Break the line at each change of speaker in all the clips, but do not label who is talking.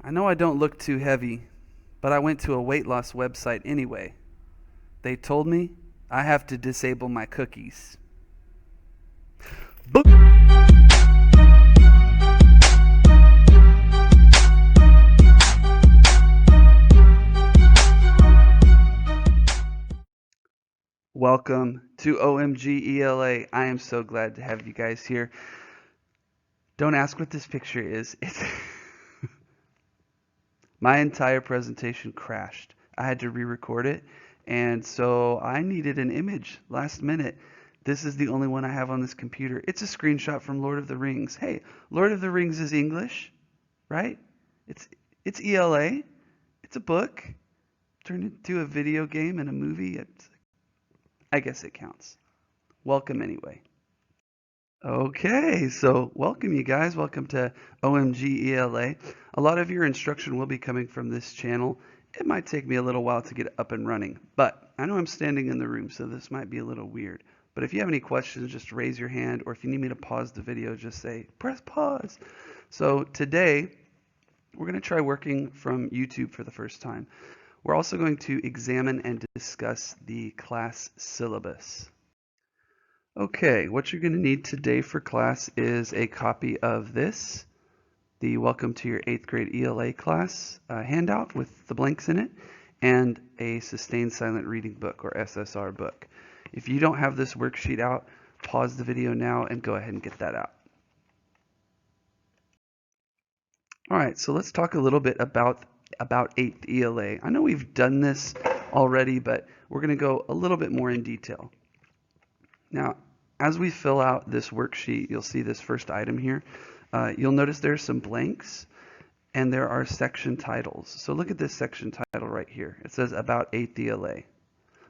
I know I don't look too heavy, but I went to a weight loss website anyway. They told me I have to disable my cookies. Book. Welcome to OMG ELA. I am so glad to have you guys here. Don't ask what this picture is. It's my entire presentation crashed. I had to re-record it, and so I needed an image last minute. This is the only one I have on this computer. It's a screenshot from Lord of the Rings. Hey, Lord of the Rings is English, right? It's it's ELA. It's a book turned into a video game and a movie. I guess it counts. Welcome anyway. Okay, so welcome you guys. Welcome to OMG ELA. A lot of your instruction will be coming from this channel. It might take me a little while to get up and running, but I know I'm standing in the room, so this might be a little weird. But if you have any questions, just raise your hand, or if you need me to pause the video, just say, press pause. So today, we're going to try working from YouTube for the first time. We're also going to examine and discuss the class syllabus. Okay, what you're going to need today for class is a copy of this, the Welcome to Your 8th Grade ELA class handout with the blanks in it, and a Sustained Silent Reading book or SSR book. If you don't have this worksheet out, pause the video now and go ahead and get that out. All right, so let's talk a little bit about 8th ELA. I know we've done this already, but we're going to go a little bit more in detail. Now, as we fill out this worksheet, you'll see this first item here. You'll notice there's some blanks and there are section titles. So look at this section title right here. It says About 8th ELA.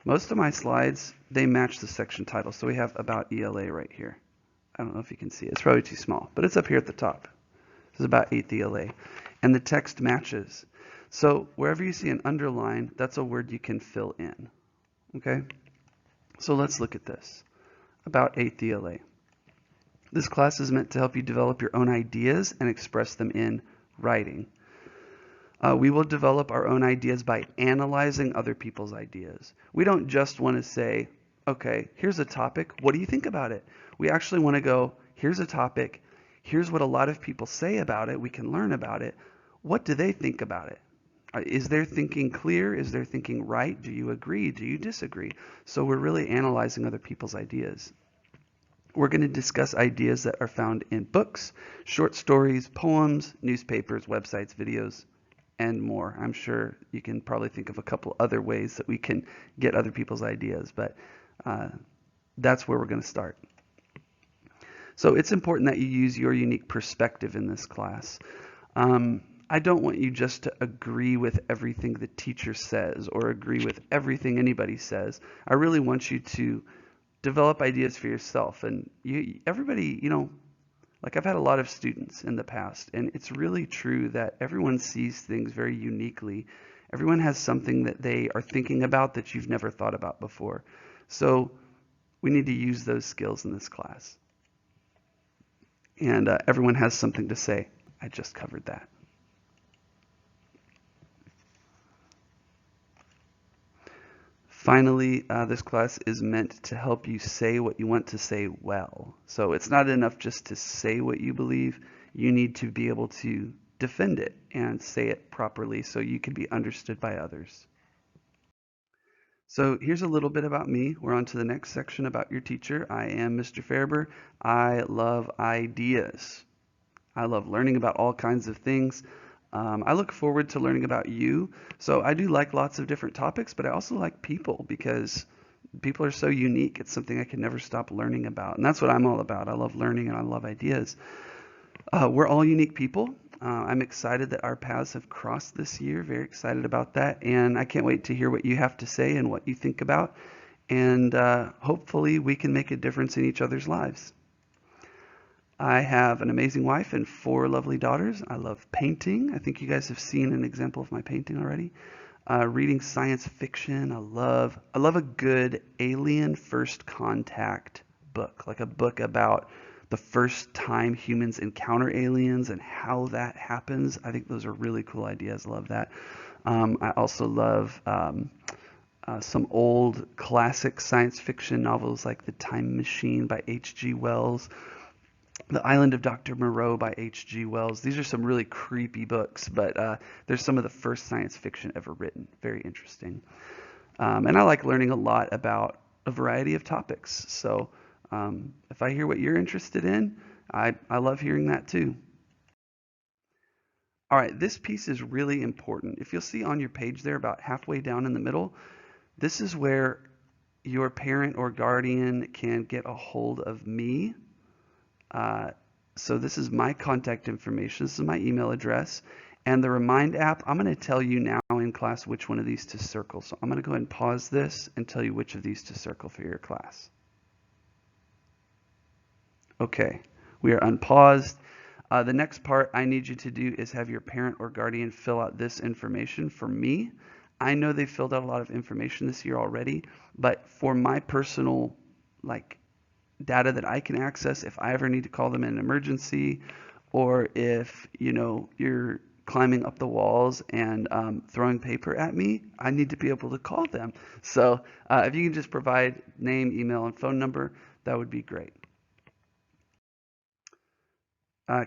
Most of my slides, they match the section title. So we have About ELA right here. I don't know if you can see it. It's probably too small, but it's up here at the top. This is About 8th ELA. And the text matches. So wherever you see an underline, that's a word you can fill in. Okay? So let's look at this. About 8th ELA. This class is meant to help you develop your own ideas and express them in writing. We will develop our own ideas by analyzing other people's ideas. We don't just want to say, okay, here's a topic. What do you think about it? We actually want to go, here's a topic. Here's what a lot of people say about it. We can learn about it. What do they think about it? Is their thinking clear? Is their thinking right? Do you agree? Do you disagree? So we're really analyzing other people's ideas. We're going to discuss ideas that are found in books, short stories, poems, newspapers, websites, videos, and more. I'm sure you can probably think of a couple other ways that we can get other people's ideas, but that's where we're going to start. So it's important that you use your unique perspective in this class. I don't want you just to agree with everything the teacher says or agree with everything anybody says. I really want you to develop ideas for yourself. And everybody, like I've had a lot of students in the past, and it's really true that everyone sees things very uniquely. Everyone has something that they are thinking about that you've never thought about before. So we need to use those skills in this class. And everyone has something to say. I just covered that. Finally, this class is meant to help you say what you want to say well. So it's not enough just to say what you believe. You need to be able to defend it and say it properly so you can be understood by others. So here's a little bit about me. We're on to the next section about your teacher. I am Mr. Fairber. I love ideas. I love learning about all kinds of things. I look forward to learning about you. So I do like lots of different topics, but I also like people because people are so unique. It's something I can never stop learning about. And that's what I'm all about. I love learning and I love ideas. We're all unique people. I'm excited that our paths have crossed this year. Very excited about that. And I can't wait to hear what you have to say and what you think about. And hopefully we can make a difference in each other's lives. I have an amazing wife and 4 lovely daughters. I love painting. I think you guys have seen an example of my painting already. Reading science fiction. I love a good alien first contact book, like a book about the first time humans encounter aliens and how that happens. I think those are really cool ideas. Love that. I also love some old classic science fiction novels like The Time Machine by H.G. Wells, The Island of Dr. Moreau by H.G. Wells. These are some really creepy books, but they're some of the first science fiction ever written. Very interesting. And I like learning a lot about a variety of topics. So if I hear what you're interested in, I love hearing that too. All right, this piece is really important. If you'll see on your page there, about halfway down in the middle, this is where your parent or guardian can get a hold of me. So this is my contact information. This is my email address. And the Remind app, I'm going to tell you now in class which one of these to circle. So I'm going to go ahead and pause this and tell you which of these to circle for your class. Okay, we are unpaused. The next part I need you to do is have your parent or guardian fill out this information for me. I know they filled out a lot of information this year already, but for my personal data that I can access if I ever need to call them in an emergency, or if you're climbing up the walls and throwing paper at me, I need to be able to call them. So if you can just provide name, email, and phone number, that would be great.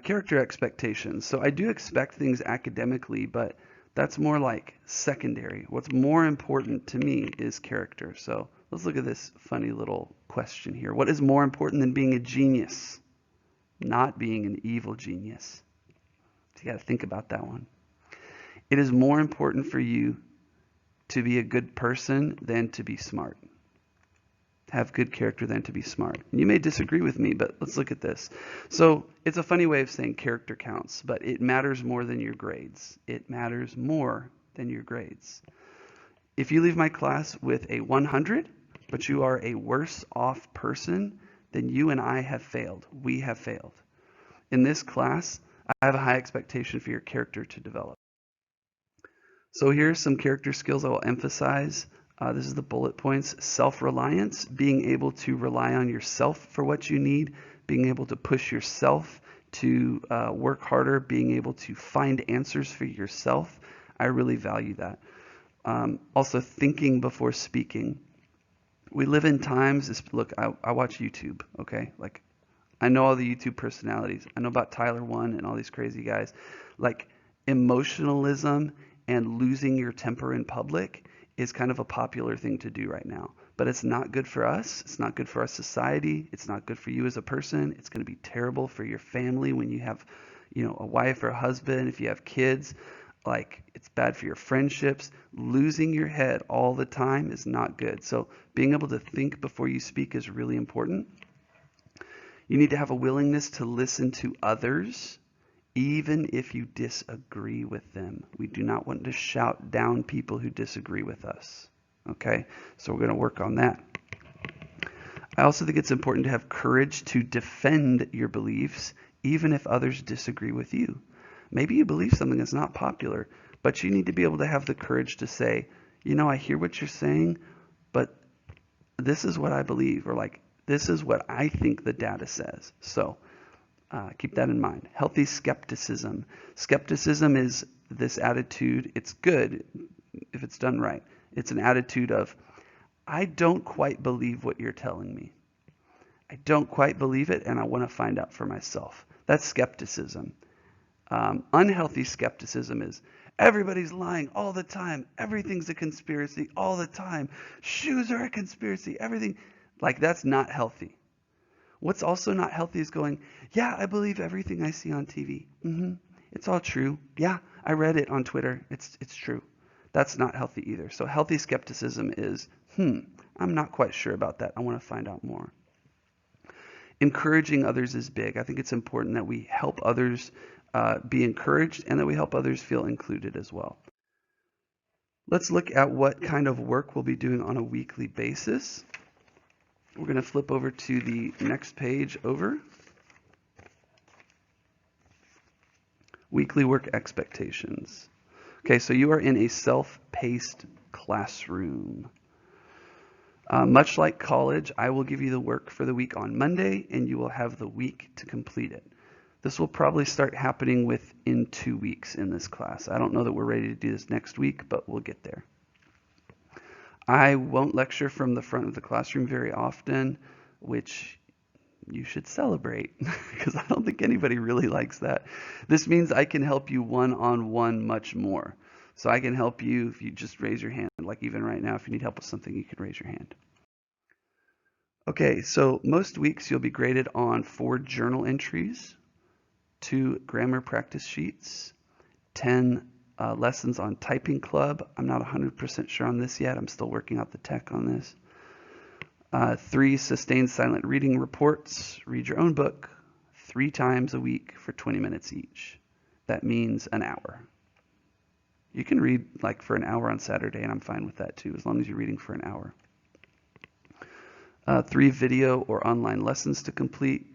Character expectations. So I do expect things academically, but that's more like secondary. What's more important to me is character. So let's look at this funny little question here. What is more important than being a genius? Not being an evil genius. So you got to think about that one. It is more important for you to be a good person than to be smart. Have good character than to be smart. And you may disagree with me, but let's look at this. So it's a funny way of saying character counts, but it matters more than your grades. It matters more than your grades. If you leave my class with a 100, but you are a worse off person, then you and I have failed. We have failed. In this class, I have a high expectation for your character to develop. So here's some character skills I will emphasize. This is the bullet points. Self-reliance, being able to rely on yourself for what you need, being able to push yourself to work harder, being able to find answers for yourself. I really value that. Also thinking before speaking. We live in times, look, I watch YouTube, okay? Like, I know all the YouTube personalities. I know about Tyler One and all these crazy guys. Like, emotionalism and losing your temper in public is kind of a popular thing to do right now. But it's not good for us. It's not good for our society. It's not good for you as a person. It's going to be terrible for your family when you have, a wife or a husband, if you have kids. Like, it's bad for your friendships. Losing your head all the time is not good. So being able to think before you speak is really important. You need to have a willingness to listen to others, even if you disagree with them. We do not want to shout down people who disagree with us. Okay, so we're going to work on that. I also think it's important to have courage to defend your beliefs, even if others disagree with you. Maybe you believe something that's not popular, but you need to be able to have the courage to say, I hear what you're saying, but this is what I believe, or this is what I think the data says. So keep that in mind. Healthy skepticism. Skepticism is this attitude. It's good if it's done right. It's an attitude of, I don't quite believe what you're telling me. I don't quite believe it, and I want to find out for myself. That's skepticism. Unhealthy skepticism is, everybody's lying all the time. Everything's a conspiracy all the time. Shoes are a conspiracy. Everything. That's not healthy. What's also not healthy is going, yeah, I believe everything I see on TV. It's all true. Yeah, I read it on Twitter. It's true. That's not healthy either. So healthy skepticism is, I'm not quite sure about that. I want to find out more. Encouraging others is big. I think it's important that we help others be encouraged and that we help others feel included as well. Let's look at what kind of work we'll be doing on a weekly basis. We're going to flip over to the next page over. Weekly work expectations. Okay, so you are in a self-paced classroom. Much like college, I will give you the work for the week on Monday, and you will have the week to complete it. This will probably start happening within 2 weeks in this class. I don't know that we're ready to do this next week, but we'll get there. I won't lecture from the front of the classroom very often, which you should celebrate because I don't think anybody really likes that. This means I can help you one-on-one much more. So I can help you if you just raise your hand. Like even right now, if you need help with something, you can raise your hand. Okay, so most weeks you'll be graded on 4 journal entries, 2 grammar practice sheets, 10 lessons on typing club. I'm not 100% sure on this yet. I'm still working out the tech on this. 3 sustained silent reading reports. Read your own book 3 times a week for 20 minutes each. That means an hour. You can read like for an hour on Saturday, and I'm fine with that too, as long as you're reading for an hour. 3 video or online lessons to complete,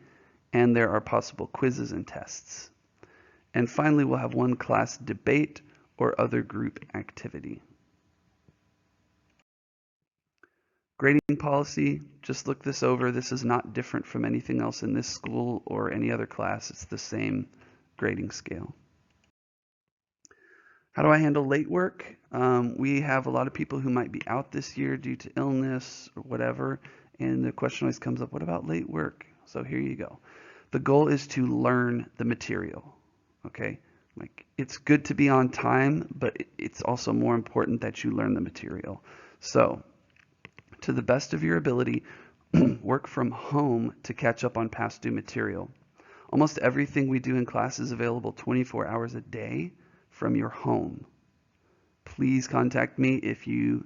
and there are possible quizzes and tests. And finally, we'll have 1 class debate or other group activity. Grading policy, just look this over. This is not different from anything else in this school or any other class. It's the same grading scale. How do I handle late work? We have a lot of people who might be out this year due to illness or whatever, and the question always comes up, what about late work? So here you go. The goal is to learn the material, okay? Like, it's good to be on time, but it's also more important that you learn the material. So, to the best of your ability, work from home to catch up on past due material. Almost everything we do in class is available 24 hours a day from your home. Please contact me if you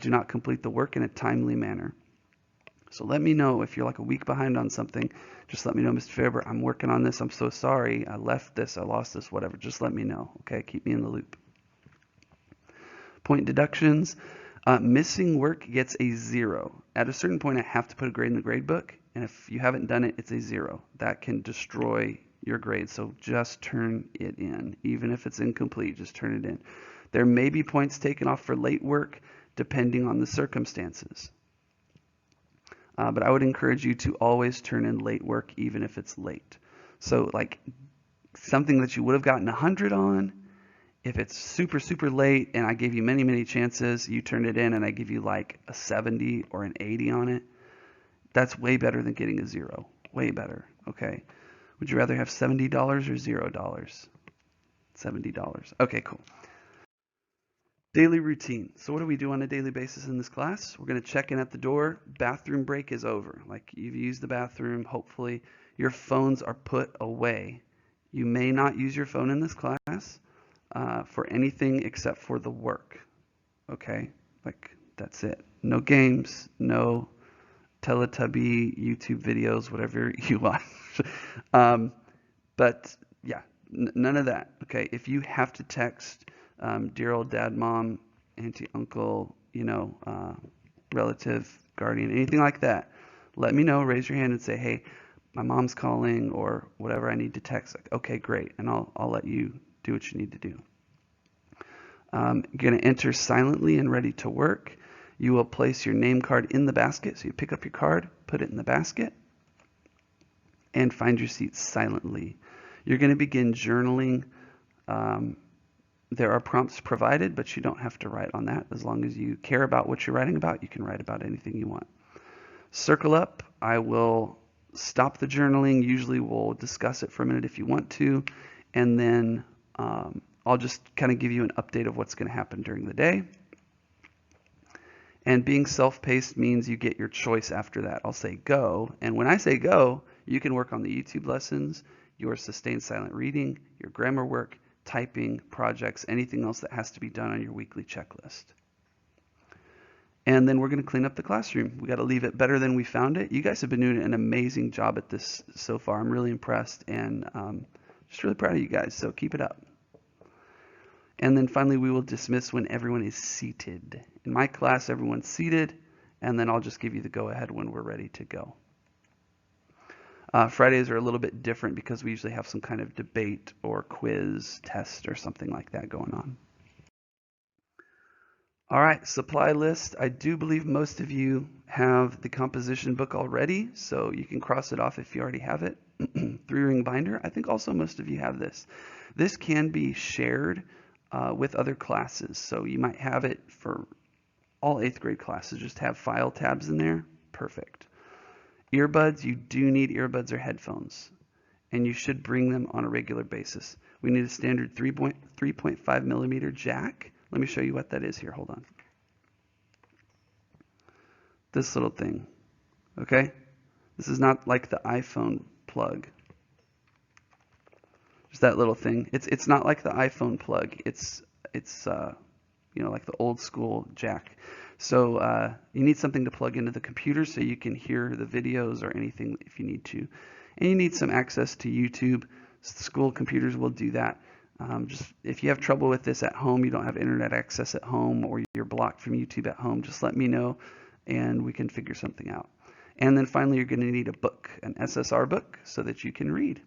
do not complete the work in a timely manner. So let me know if you're like a week behind on something. Just let me know, Mr. Faber, I'm working on this. I'm so sorry. I left this. I lost this, whatever. Just let me know. Okay, keep me in the loop. Point deductions. Missing work gets a 0. At a certain point, I have to put a grade in the grade book, and if you haven't done it, it's a 0. That can destroy your grade, so just turn it in. Even if it's incomplete, just turn it in. There may be points taken off for late work, depending on the circumstances. But I would encourage you to always turn in late work, even if it's late. So like something that you would have gotten 100 on, if it's super, super late and I gave you many, many chances, you turn it in and I give you like a 70 or an 80 on it, that's way better than getting a 0. Way better, okay? Would you rather have $70 or $0? $70. Okay, cool. Daily routine. So what do we do on a daily basis in this class? We're going to check in at the door. Bathroom break is over. Like you've used the bathroom, hopefully. Your phones are put away. You may not use your phone in this class for anything except for the work. Okay? Like that's it. No games, no Teletubby YouTube videos, whatever you watch. But yeah, none of that. Okay? If you have to text dear old dad, mom, auntie, uncle, relative, guardian, anything like that, let me know. Raise your hand and say, hey, my mom's calling or whatever I need to text. Like, okay, great. And I'll let you do what you need to do. You're going to enter silently and ready to work. You will place your name card in the basket. So you pick up your card, put it in the basket, and find your seat silently. You're going to begin journaling. There are prompts provided, but you don't have to write on that. As long as you care about what you're writing about, you can write about anything you want. Circle up. I will stop the journaling. Usually we'll discuss it for a minute if you want to, and then I'll just kind of give you an update of what's going to happen during the day. And being self-paced means you get your choice after that. I'll say go, and when I say go, you can work on the YouTube lessons, your sustained silent reading, your grammar work, typing, projects, anything else that has to be done on your weekly checklist. And then we're going to clean up the classroom. We got to leave it better than we found it. You guys have been doing an amazing job at this so far. I'm really impressed and just really proud of you guys, so keep it up. And then finally, we will dismiss when everyone is seated. In my class, everyone's seated, and then I'll just give you the go-ahead when we're ready to go. Fridays are a little bit different because we usually have some kind of debate or quiz, test, or something like that going on. All right, supply list. I do believe most of you have the composition book already, so you can cross it off if you already have it. 3-ring binder. I think also most of you have this. This can be shared with other classes, so you might have it for all 8th grade classes. Just have file tabs in there. Perfect. Earbuds, you do need earbuds or headphones, and you should bring them on a regular basis. We need a standard 3.5 millimeter jack. Let me show you what that is here. Hold on. This little thing, okay? This is not like the iPhone plug. Just that little thing. It's not like the iPhone plug. It's you know, like the old school jack. So you need something to plug into the computer so you can hear the videos or anything if you need to. And you need some access to YouTube. School computers will do that. Just if you have trouble with this at home, you don't have internet access at home, or you're blocked from YouTube at home, just let me know and we can figure something out. And then finally, you're going to need a book, an SSR book, so that you can read.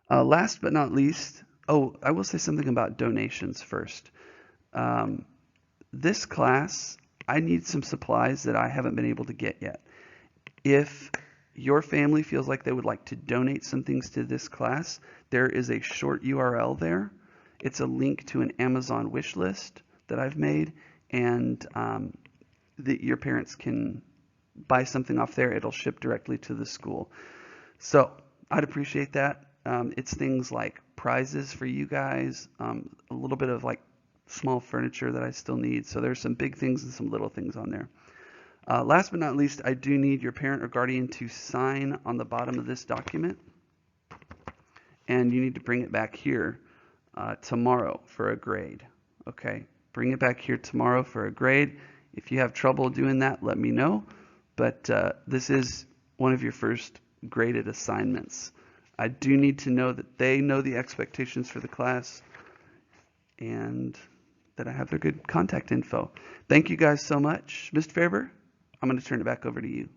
Last but not least, oh, I will say something about donations first. This class, I need some supplies that I haven't been able to get yet. If your family feels like they would like to donate some things to this class, there is a short URL there. It's a link to an Amazon wish list that I've made, and your parents can buy something off there. It'll ship directly to the school. So I'd appreciate that. It's things like prizes for you guys, a little bit of like small furniture that I still need. So there's some big things and some little things on there. Last but not least, I do need your parent or guardian to sign on the bottom of this document, and you need to bring it back here tomorrow for a grade. Okay, bring it back here tomorrow for a grade. If you have trouble doing that, let me know, but this is one of your first graded assignments. I do need to know that they know the expectations for the class and that I have their good contact info. Thank you guys so much. Mr. Faber, I'm going to turn it back over to you.